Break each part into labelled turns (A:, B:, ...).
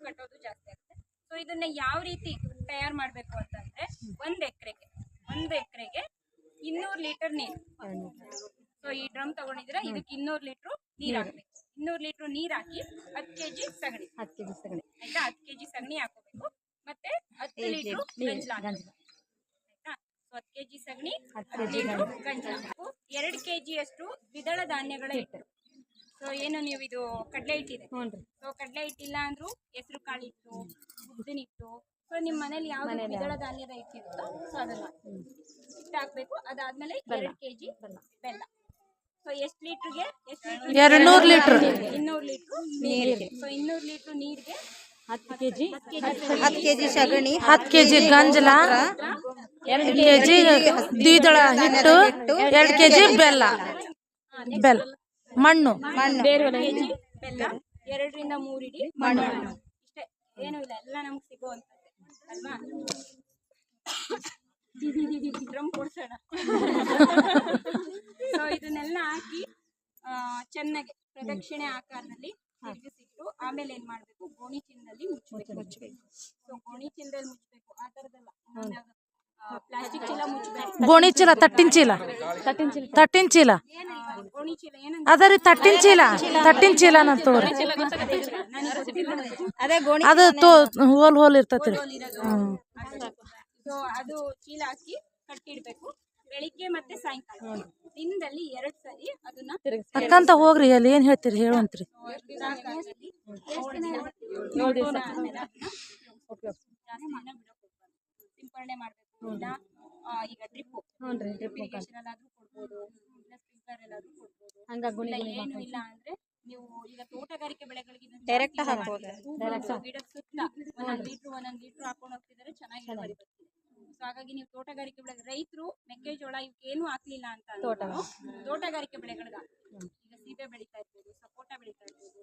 A: ಕಟ್ಟೋದು ಜಾಸ್ತಿ ಆಗುತ್ತೆ. ಸೊ ಇದನ್ನ ಯಾವ ರೀತಿ ತಯಾರು ಮಾಡಬೇಕು ಅಂತಂದ್ರೆ ಒಂದು ಎಕರೆಗೆ 200 ಲೀಟರ್ ನೀರು. ಸೊ ಈ ಡ್ರಮ್ ತಗೊಂಡಿದ್ರೆ ಇದಕ್ಕೆ 200 ಲೀಟರ್ ನೀರು ಹಾಕ್ಬೇಕು. 200 ಲೀಟರ್ ನೀರು ಹಾಕಿ 10 ಕೆಜಿ ಸಗಣಿ ಆಯ್ತಾ, 10 ಕೆಜಿ ಸಗಣಿ ಹಾಕೋಬೇಕು. ಮತ್ತೆ 10 ಲೀಟರ್ ಗಂಜಲ ಆಯ್ತಾ. ಸೊ 10 ಕೆಜಿ ಸಗಣಿ, 10 ಲೀಟರ್ ಗಂಜಲ ಹಾಕು. 2 ಕೆಜಿ ಅಷ್ಟು ದ್ವಿದಳ ಧಾನ್ಯಗಳ ಹಿಟ್ಟು. ಸೊ ಏನು ನೀವು ಇದು ಕಡಲೆ ಹಿಟ್ಟಿದೆ, ಸೊ ಕಡಲೆ ಹಿಟ್ಟಿಲ್ಲ ಅಂದ್ರೂ ಹೆಸರು ಕಾಳು ಹಿಟ್ಟು, ಉದ್ದಿನ ಹಿಟ್ಟು, ಸೊ ನಿಮ್ಮ ಮನೇಲಿ ಯಾವ ದ್ವಿದಳ ಧಾನ್ಯದ ಹಿಟ್ಟಿರುತ್ತೋ ಸೊ ಅದನ್ನ ಹಿಟ್ಟು ಹಾಕ್ಬೇಕು. ಅದಾದ್ಮೇಲೆ 2 ಕೆಜಿ ಬೆಲ್ಲ. ಸೊ ಎಷ್ಟು ಲೀಟರ್ಗೆ
B: 200 ಲೀಟರ್
A: 200 ಲೀಟರ್ ನೀರಿಗೆ. ಸೊ 200 ಲೀಟರ್ ನೀರಿಗೆ
C: 10 ಕೆಜಿ ಸಗಣಿ,
B: 10 ಕೆಜಿ ಗಂಜಲ, 2 ಕೆಜಿ ದ್ವಿದಳ ಹಿಟ್ಟು, 2 ಕೆಜಿ ಬೆಲ್ಲ ಮಣ್ಣು,
A: 2 ಕೆಜಿ ಬೆಲ್ಲ, 2 ರಿಂದ 3 ಇಡಿ ಮಣ್ಣು. ಇಷ್ಟೇ, ಏನೂ ಇಲ್ಲ, ಎಲ್ಲ ನಮ್ಗೆ ಸಿಗುವಂಥದ್ದೇ ಅಲ್ವಾ. ಡ್ರಮ್ ಕೊಡ್ಸೋಣ. ಸೊ ಇದನ್ನೆಲ್ಲ ಹಾಕಿ ಚೆನ್ನಾಗಿ ಪ್ರದಕ್ಷಿಣೆ ಆಕಾರದಲ್ಲಿ ತಿರುಗಿಸಿಟ್ಟು ಆಮೇಲೆ ಏನ್ ಮಾಡ್ಬೇಕು, ಗೋಣಿ ಚೀಲದಲ್ಲಿ ಮುಚ್ಚಬೇಕು. ಸೊ ಗೋಣಿ ಚೀಲದಲ್ಲಿ ಮುಚ್ಚಬೇಕು, ಆ ತರದಲ್ಲ, ಪ್ಲಾಸ್ಟಿಕ್ ಚೀಲ ಮುಚ್ಚಬೇಕು.
B: ಗೋಣಿ ಚೀಲ, ತಟ್ಟಿನ ಚೀಲ,
A: ಗೋಣಿ ಚೀಲ ಏನಂತ
B: ಅದರಿ ತಟ್ಟಿನ ಚೀಲ ನಾನು ತೋರಿ ಅದು ಹೋಲ್ ಇರ್ತೈತಿ.
A: ಸೊ ಅದು ಚೀಲ ಹಾಕಿ ಕಟ್ಟಿಡ್ಬೇಕು. ಬೆಳಿಗ್ಗೆ ಮತ್ತೆ ಸಾಯಂಕಾಲ ದಿನದಲ್ಲಿ 2 ಸರಿ ಅದನ್ನ
B: ಅಕ್ಕಂತ ಹೋಗ್ರಿ. ಅಲ್ಲಿ ಏನ್ ಹೇಳ್ತೀರಿ ಹೇಳುವಂತ್ರಿ.
A: ಸಿಂಪರಣೆ ಮಾಡ್ಬೇಕು. ಇಲ್ಲ ಈಗ ಡ್ರಿಪ್ ಇರಿಗೇಷನ್ ಅಲ್ಲಾದ್ರೂ ಕೊಡ್ಬೋದು, ಇಲ್ಲ ಸ್ಪ್ರಿಂಕ್ಲರ್ ಎಲ್ಲಾದ್ರೂ ಕೊಡ್ಬೋದು. ಏನು ಇಲ್ಲ ಅಂದ್ರೆ ನೀವು ಈಗ ತೋಟಗಾರಿಕೆ ಬೆಳೆಗಳಿಗೆ ಡೈರೆಕ್ಟ್ ಹಾಕ್ಬೋದು. ಗಿಡದ ಸುತ್ತ 1 ಲೀಟರ್ ಹಾಕೊಂಡು ಹೋಗ್ತಿದ್ದಾರೆ, ಚೆನ್ನಾಗಿ ಇಳುವರಿ ಬರ್ತದೆ. ಸೊ ಹಾಗಾಗಿ ನೀವು ತೋಟಗಾರಿಕೆ ಬೆಳೆ ರೈತರು ಮೆಕ್ಕೆಜೋಳ ಇವಕ್ಕೇನು ಹಾಕ್ಲಿಲ್ಲ ಅಂತ ತೋಟಗಾರಿಕೆ ಬೆಳೆಗಳಿಗೆ ಈಗ ಸೀಬೆ ಬೆಳೀತಾ ಇರ್ಬೋದು, ಸಪೋಟ ಬೆಳೀತಾ ಇರ್ಬೋದು,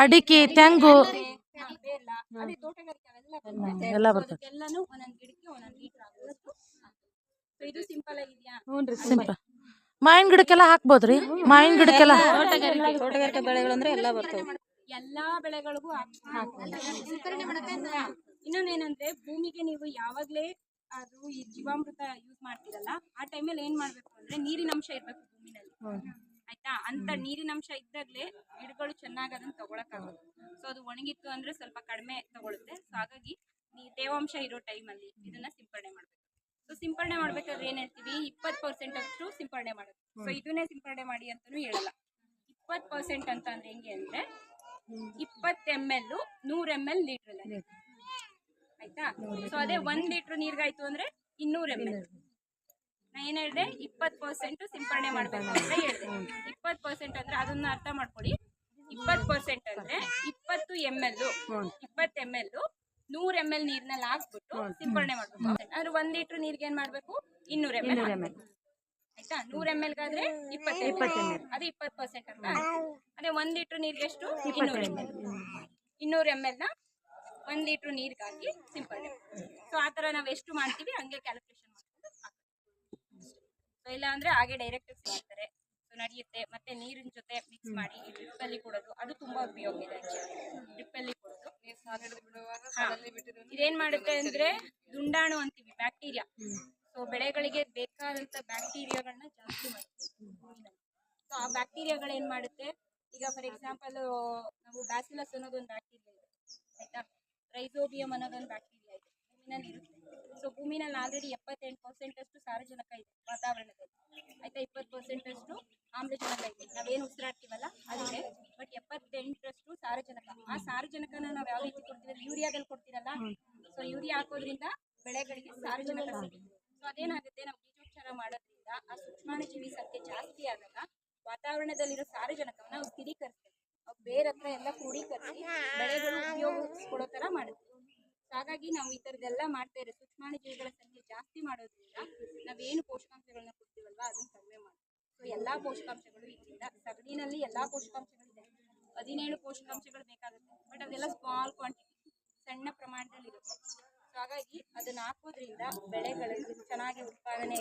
B: ಅಡಿಕೆ, ತೆಂಗು,
A: ಬೆಲ್ಲ, ಅದೇ ತೋಟಗಾರಿಕೆ
B: ಎಲ್ಲ ಬರ್ತದೆ.
A: ಅದಕ್ಕೆಲ್ಲಾನು 1 ಗಿಡಕ್ಕೆ 1 ಲೀಟರ್ ಆಗುವಷ್ಟು. ಸೊ ಇದು ಸಿಂಪಲ್ ಆಗಿದೆಯಾ?
B: ಸಿಂಪಲ್. ಮಾವಿನ ಗಿಡಕ್ಕೆಲ್ಲ ಹಾಕ್ಬೋದ್ರಿ. ಮಾವಿನ ಗಿಡಕ್ಕೆಲ್ಲ
C: ತೋಟಗಾರಿಕೆ ಬೆಳೆಗಳು ಅಂದ್ರೆ ಎಲ್ಲ ಬರ್ತವೆ.
A: ಎಲ್ಲಾ ಬೆಳೆಗಳಿಗೂ ಇನ್ನೊಂದೇನಂದ್ರೆ ಭೂಮಿಗೆ ನೀವು ಯಾವಾಗ್ಲೇ ಅದು ಈ ಜೀವಾಮೃತ ಯೂಸ್ ಮಾಡ್ತೀರಲ್ಲ, ಆ ಟೈಮಲ್ಲಿ ಏನ್ ಮಾಡ್ಬೇಕು ಅಂದ್ರೆ ನೀರಿನ ಅಂಶ ಇರ್ಬೇಕು ಭೂಮಿನಲ್ಲಿ ಆಯ್ತಾ. ಅಂತ ನೀರಿನ ಅಂಶ ಇದ್ದಾಗಲೇ ಗಿಡಗಳು ಚೆನ್ನಾಗಿ ಅದನ್ನ ತಗೊಳಕ್ಕಾಗೋದು. ಸೊ ಅದು ಒಣಗಿತ್ತು ಅಂದ್ರೆ ಸ್ವಲ್ಪ ಕಡಿಮೆ ತಗೊಳುತ್ತೆ. ಸೊ ಹಾಗಾಗಿ ತೇವಾಂಶ ಇರೋ ಟೈಮಲ್ಲಿ ಇದನ್ನ ಸಿಂಪರಣೆ ಮಾಡ್ಬೇಕು. ಸೊ ಸಿಂಪರಣೆ ಮಾಡ್ಬೇಕಾದ್ರೆ ಏನ್ ಹೇಳ್ತೀವಿ, 20% ಅಷ್ಟು ಸಿಂಪರಣೆ ಮಾಡೋದು. ಸೊ ಇದನ್ನೇ ಸಿಂಪರಣೆ ಮಾಡಿ ಅಂತಾನು ಹೇಳಲ್ಲ. 20% ಅಂತ ಅಂದ್ರೆ ಹೆಂಗೆ ಅಂದ್ರೆ 20 ml 100 ml ಲೀಟರ್ ಆಯ್ತಾ. ಸೊ ಅದೇ 1 ಲೀಟರ್ ನೀರ್ಗಾಯ್ತು ಅಂದ್ರೆ 200 ml. ನಾ ಏನ್ ಹೇಳಿದೆ, 20% ಸಿಂಪರಣೆ ಮಾಡ್ಬೇಕು ಅಂತ ಹೇಳಿದೆ. 20% ಅಂದ್ರೆ ಅದನ್ನ ಅರ್ಥ ಮಾಡ್ಕೊಳ್ಳಿ. 20% ಅಂದ್ರೆ 20 ml 100 ml ನೀರ್ನಲ್ಲಿ ಹಾಕ್ಬಿಟ್ಟು ಸಿಂಪರಣೆ ಮಾಡ್ಬೇಕು. ಅಂದ್ರೆ 1 ಲೀಟರ್ ನೀರ್ಗೆ ಏನ್ ಮಾಡ್ಬೇಕು, 200 ml ಆಯ್ತಾ. 100 ml ಗಾದ್ರೆ 20 ml, ಅದು 20% ಅಂತ. ಅದೇ 1 ಲೀಟರ್ ನೀರ್ಗೆ ಎಷ್ಟು, 200 ml. 200 ml ನ 1 ಲೀಟರ್ ನೀರ್ಗಾಗಿ ಸಿಂಪರಣೆ. ಸೊ ಆ ತರ ನಾವ್ ಎಷ್ಟು ಮಾಡ್ತೀವಿ ಹಂಗೆ ಕ್ಯಾಲ್ಕುಲೇಷನ್ ಮಾಡ್ಕೊಂಡು ಸೊ ಇಲ್ಲ ಅಂದ್ರೆ ಹಾಗೆ ಡೈರೆಕ್ಟ್ ಮಾಡ್ತಾರೆ. ಸೊ ನಡೆಯುತ್ತೆ. ಮತ್ತೆ ನೀರಿನ ಜೊತೆ ಮಿಕ್ಸ್ ಮಾಡಿ ಡ್ರಿಪ್ ಅಲ್ಲಿ ಕೊಡೋದು, ಅದು ತುಂಬಾ ಉಪಯೋಗ ಇದೆ. ಡ್ರಿಪ್ ಅಲ್ಲಿ ಕೊಡೋದು ಇದೇನ್ ಮಾಡುತ್ತೆ ಅಂದ್ರೆ ದುಂಡಾಣು ಅಂತೀವಿ, ಬ್ಯಾಕ್ಟೀರಿಯಾ. ಸೊ ಬೆಳೆಗಳಿಗೆ ಬೇಕಾದಂತ ಬ್ಯಾಕ್ಟೀರಿಯಾಗಳನ್ನ ಜಾಸ್ತಿ ಮಾಡುತ್ತೆ ಭೂಮಿನಲ್ಲಿ. ಸೊ ಆ ಬ್ಯಾಕ್ಟೀರಿಯಾಗಳು ಏನ್ ಮಾಡುತ್ತೆ, ಈಗ ಫಾರ್ ಎಕ್ಸಾಂಪಲ್ ನಾವು ಬ್ಯಾಸಿಲಸ್ ಅನ್ನೋದೊಂದು ಬ್ಯಾಕ್ಟೀರಿಯಾ ಇದೆ ಆಯ್ತಾ, ರೈಸೋಬಿಯಂ ಅನ್ನೋದೊಂದು ಬ್ಯಾಕ್ಟೀರಿಯಾ ಇದೆ ಭೂಮಿನಲ್ಲಿ ಇರುತ್ತೆ. ಸೊ ಭೂಮಿನಲ್ಲಿ ಆಲ್ರೆಡಿ 78% ಅಷ್ಟು ಸಾರಜನಕ ಇದೆ ವಾತಾವರಣದಲ್ಲಿ ಆಯ್ತಾ, 20% ಅಷ್ಟು ಆಮ್ಲಜನಕ ಇದೆ, ನಾವೇನು ಉಸಿರಾಡ್ತೀವಲ್ಲ ಅದಿದೆ. ಬಟ್ 78% ಸಾರಜನಕ. ಆ ಸಾರಜನಕನ ನಾವು ಯಾವ ರೀತಿ ಕೊಡ್ತೀವಿ, ಯೂರಿಯಾದಲ್ಲಿ ಕೊಡ್ತೀರಲ್ಲ. ಸೊ ಯೂರಿಯಾ ಹಾಕೋದ್ರಿಂದ ಬೆಳೆಗಳಿಗೆ ಸಾರಜನಕ ಸಿಗುತ್ತೆ. ಸೊ ಅದೇನಾಗುತ್ತೆ, ನಾವು ಬೀಜೋಪಚಾರ ಮಾಡೋದ್ರಿಂದ ಆ ಸೂಕ್ಷ್ಮಾಣುಜೀವಿ ಸಂಖ್ಯೆ ಜಾಸ್ತಿ ಆದಾಗ ವಾತಾವರಣದಲ್ಲಿರೋ ಸಾರಜನಕವನ್ನ ನಾವು ಸ್ಥಿರೀಕರಿಸ್ತೇವೆ. ಬೇರೆ ಹತ್ರ ಎಲ್ಲ ಕ್ರೋಢೀಕರಿಸಿ ಬೆಳೆಗಳು ಉಪಯೋಗಿಸ್ಕೊಡೋ ತರ ಮಾಡುತ್ತೆ. ಹಾಗಾಗಿ ನಾವು ಈ ತರದೆಲ್ಲ ಮಾಡ್ತಾ ಇರೋ ಸೂಕ್ಷ್ಮಾಣುಜೀವಿಗಳ ಸಂಖ್ಯೆ ಜಾಸ್ತಿ ಮಾಡೋದ್ರಿಂದ ನಾವೇನು ಪೋಷಕಾಂಶಗಳನ್ನ ಕೊಡ್ತೀವಲ್ವಾ ಅದನ್ನ ಕಡಿಮೆ ಮಾಡ್ತೀವಿ. ಸೊ ಎಲ್ಲಾ ಪೋಷಕಾಂಶಗಳು ಇದರಿಂದ ಸಗಣಿನಲ್ಲಿ ಎಲ್ಲಾ ಪೋಷಕಾಂಶಗಳಿದೆ. 17 ಪೋಷಕಾಂಶಗಳು ಬೇಕಾಗುತ್ತೆ. ಬಟ್ ಅದೆಲ್ಲ ಸ್ಮಾಲ್ ಕ್ವಾಂಟಿಟಿ, ಸಣ್ಣ ಪ್ರಮಾಣದಲ್ಲಿ ಇರುತ್ತೆ. ಸೊ ಹಾಗಾಗಿ ಅದನ್ನ ಹಾಕೋದ್ರಿಂದ ಬೆಳೆಗಳು ಚೆನ್ನಾಗಿ ಉತ್ಪಾದನೆ